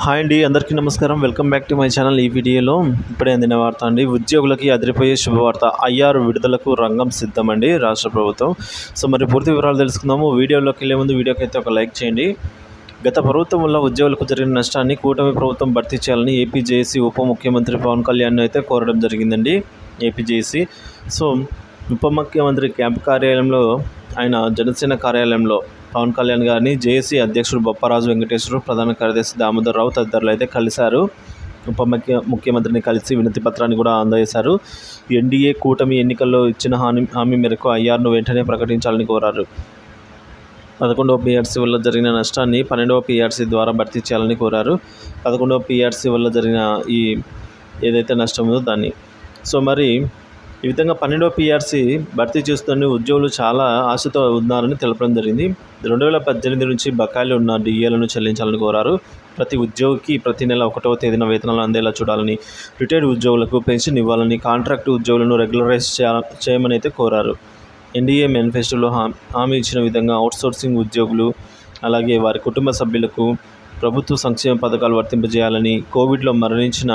Hi అండి, అందరికీ నమస్కారం. Welcome back to my channel. ఈ వీడియోలో ఇప్పుడే అందిన వార్త అండి. ఉద్యోగులకి అదిరిపోయే శుభవార్త. ఐఆర్ విడుదలకు రంగం సిద్ధమండి రాష్ట్ర ప్రభుత్వం. సో మరి పూర్తి వివరాలు తెలుసుకుందాము. వీడియోలోకి వెళ్ళే ముందు వీడియోకి అయితే ఒక లైక్ చేయండి. గత ప్రభుత్వం వల్ల ఉద్యోగులకు జరిగిన నష్టాన్ని కూటమి ప్రభుత్వం భర్తీ చేయాలని ఏపీ జేఏసీ ఉప ముఖ్యమంత్రి పవన్ కళ్యాణ్ అయితే కోరడం జరిగిందండి. ఏపీ జేఏసీ ఉప ముఖ్యమంత్రి క్యాంప్ కార్యాలయంలో, ఆయన జనసేన కార్యాలయంలో పవన్ కళ్యాణ్ గారిని జేఏసీ అధ్యక్షుడు బొప్పరాజు వెంకటేశ్వరరావు, ప్రధాన కార్యదర్శి దామోదర్ రావు తదితరులు అయితే కలిశారు. ముఖ్యమంత్రిని కలిసి వినతి పత్రాన్ని కూడా అందజేశారు. ఎన్డీఏ కూటమి ఎన్నికల్లో ఇచ్చిన హామీ మేరకు ఐఆర్ను వెంటనే ప్రకటించాలని కోరారు. 11వ పీఆర్సీ వల్ల జరిగిన నష్టాన్ని 12వ పీఆర్సీ ద్వారా భర్తీ చేయాలని కోరారు. 11వ పీఆర్సీ వల్ల జరిగిన ఈ ఏదైతే నష్టం ఉందో దాన్ని మరి ఈ విధంగా 12వ పీఆర్సీ భర్తీ చేస్తున్న ఉద్యోగులు చాలా ఆశతో ఉన్నారని తెలపడం జరిగింది. 2018 నుంచి బకాయిలు ఉన్న డిఏలను చెల్లించాలని కోరారు. ప్రతి ఉద్యోగికి ప్రతి నెల 1వ తేదీన వేతనాలు అందేలా చూడాలని, రిటైర్డ్ ఉద్యోగులకు పెన్షన్ ఇవ్వాలని, కాంట్రాక్టు ఉద్యోగులను రెగ్యులరైజ్ చేయమని అయితే కోరారు. ఎన్డీఏ మేనిఫెస్టోలో హామీ ఇచ్చిన విధంగా అవుట్సోర్సింగ్ ఉద్యోగులు, అలాగే వారి కుటుంబ సభ్యులకు ప్రభుత్వ సంక్షేమ పథకాలు వర్తింపజేయాలని, కోవిడ్లో మరణించిన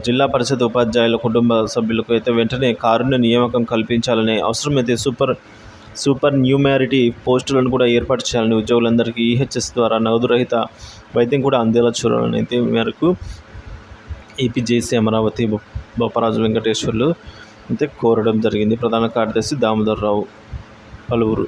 జిల్లా పరిషత్ ఉపాధ్యాయుల కుటుంబ సభ్యులకు అయితే వెంటనే కారుణ్య నియామకం కల్పించాలని, అవసరమైతే సూపర్ న్యూమారిటీ పోస్టులను కూడా ఏర్పాటు చేయాలని, ఉద్యోగులందరికీ ఈహెచ్ఎస్ ద్వారా నగదు రహిత వైద్యం కూడా అందేలా చూడాలని అయితే మేరకు ఏపీ జేఏసీ అమరావతి బొప్పరాజు వెంకటేశ్వర్లు అయితే కోరడం జరిగింది. ప్రధాన కార్యదర్శి దామోదర్ రావు, పలువురు.